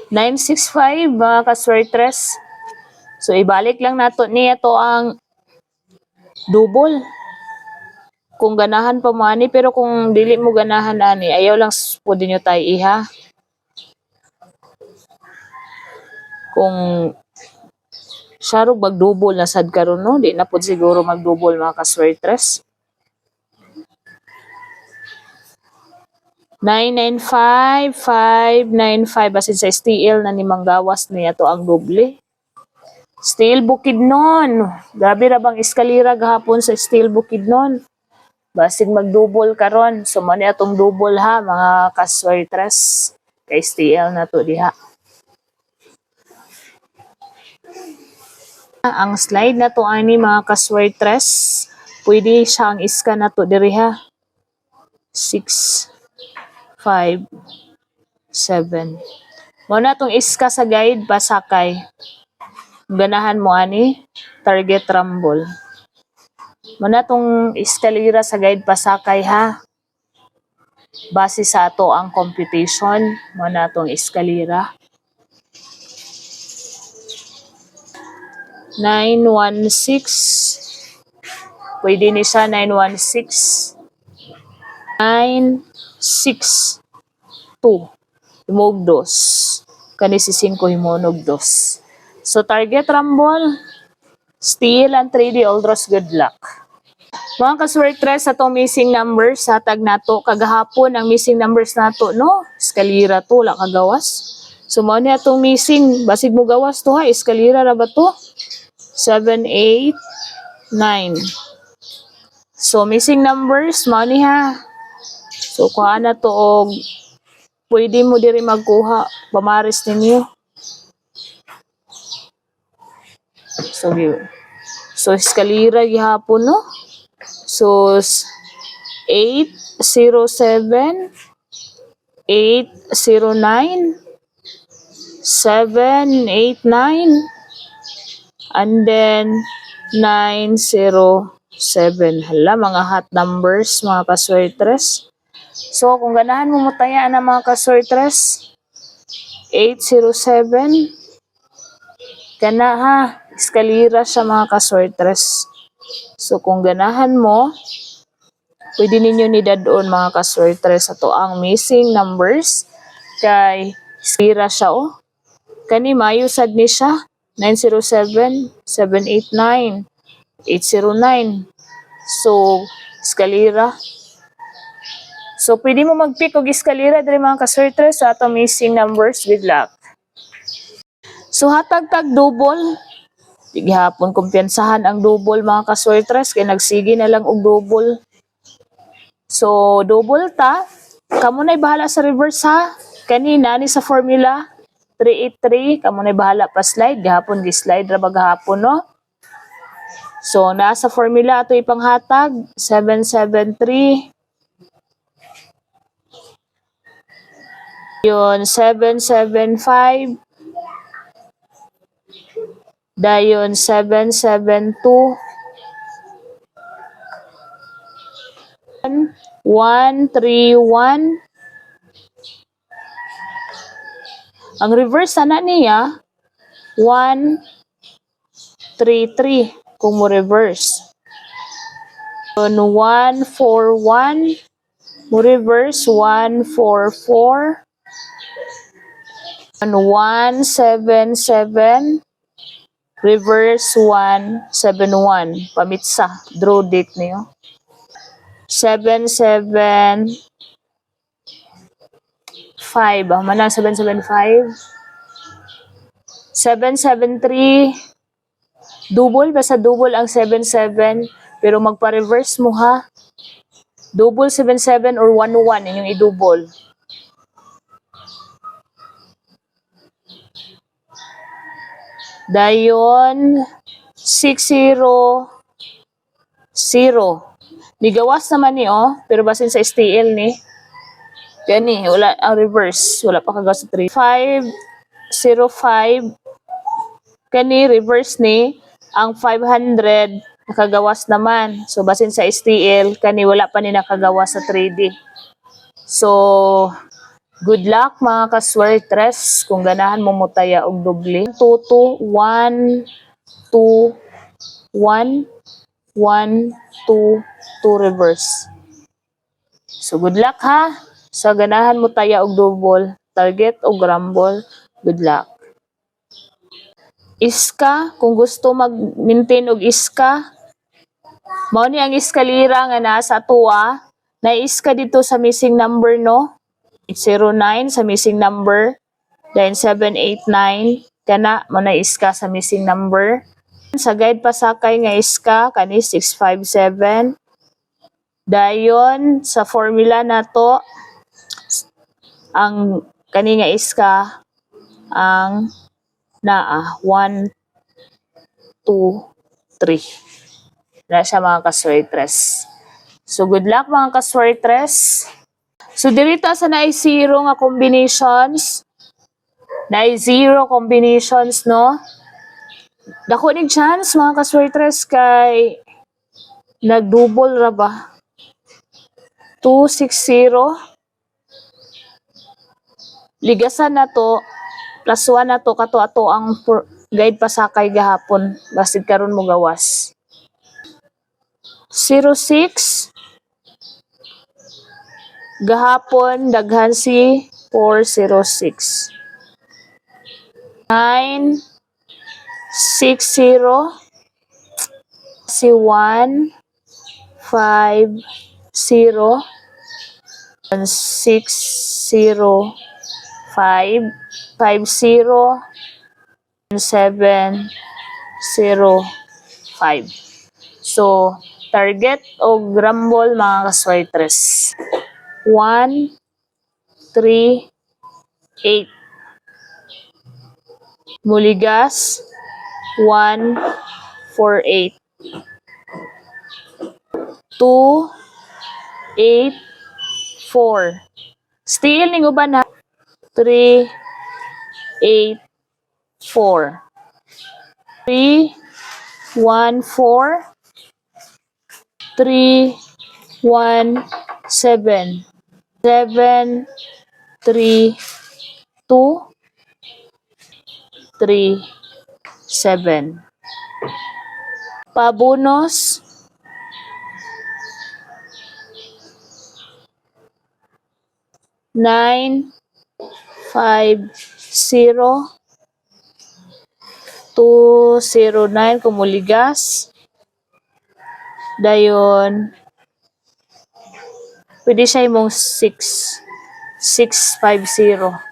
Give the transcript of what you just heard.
965 mga kaswertres. So ibalik lang nato niya to ang double. Kung ganahan pa mo ani, pero kung dili mo ganahan ani, ayaw lang pwede nyo tayo iha. Kung syarog mag-double na sad karon no, di na pud siguro mag-double mga kaswertres. 995, 595 basin sa STL na ni manggawas niya to ang doble. Steel Bukidnon. Grabe ra bang eskalera gahapon sa Steel Bukidnon. Basig mag-double karon. So man atong double ha mga kaswertres. Kay STL na to diha. Ang slide na to ani mga kaswertres. Pwede siya ang iska na to diri ha. 6 5 7. Mo na tong iska sa guide pasakay. Ganahan mo ani target rumble. Mo na tong eskalera sa guide pasakay ha. Base sa ato ang computation, mo na tong eskalera. 916. Pwede ni siya 916. 962. Himog dos. Kani si 5 himunog dos. So target rumble, steel and 3D Aldros, good luck. Mga kaswertres, sa itong missing numbers, hatag nato kagahapon ang missing numbers nato no, eskalera to, wala kagawas. So mao ni atong missing, basig mo gawas to ha, eskalera ra ba to? 7 8 9. So missing numbers mao ni ha. So kuha na to og pwede mo diri magkuha, pamaris ninyo. So eskalera gihapon no. So 807, 809, 789, and then 907. Hala, mga hot numbers mga kaswertres. So kung ganahan mo mutayaan na mga kaswertres, 807 kana ha, eskalera siya mga kaswertres. So kung ganahan mo, pwede ninyo ni dadon mga kaswertres ato ang missing numbers kay eskalera siya oh. Kani mayo sad ni siya 907, 789, 809. So eskalera. So pwede mo mag-pick og eskalera diri mga kaswertres sa ato missing numbers, good luck. So hatag tag double. Di gihapon kumpiyansahan ang double mga kaswertres kay nagsige na lang og double. So double ta, kamo nay bahala sa reverse ha. Kanina ni sa formula 383, kamo nay bahala pa slide, gihapon gi-slide ra ba gahapon no. So nasa formula ato ipanghatag 773. Yon 775. Dayon 772. 131. Ang reverse sana niya 133 kung mo reverse. 141 mo reverse 144. 177 reverse 171 pamitsa draw date niyo. 775 manang 775. 773 double, basta double ang 77 pero magpa-reverse mo ha. Double 77 or 11 inyong i-double. Dayon 600. Nigawas naman ni oh, pero basin sa STL ni. Gani, wala ang reverse, wala pa kagawas sa 3. 505. Kani reverse ni ang 500 nakagawas naman. So basin sa STL kani wala pa ni nakagawas sa 3D. So Good luck mga kaswertres kung ganahan mo mutaya og doble. 2 2 1 2 1 1 2 2 reverse. So good luck ha. Sa ganahan mo taya og double, target o rumble, good luck. Iska, kung gusto mag-maintain og iska, mao ni ang iskalira nga naa sa tuwa, na iska dito sa missing number no. 09 sa missing number, then 789 kana mo na iska sa missing number. Sa guide pasakay nga iska kani 657. Dayon sa formula nato ang kani nga iska ang naa 1 2 3 na siya mga kaswertres. So good luck mga kaswertres. So dirita sa naay zero nga combinations, naay zero combinations no. Dako ning chance mga kaswertres kay nagdouble ra ba. 260 ligasan na to plus 1 na to kato ato ang guide pasakay gahapon basid karon mo gawas. 06 gahapon daghan si 406. 9 60 si 1 5 0 6 0 5 5 0 7 0 5. So target o rumble mga kaswertres 1 3 8. Muligas 1 4 8. 2 8 4. Still ning uban na 3 8 4. 3 1 4 3 1 7 7 3 2 3 7. Pabonus 9 5 0 2 0 9 kumuligas. Dayon pwede siya imong 6 6 5 0.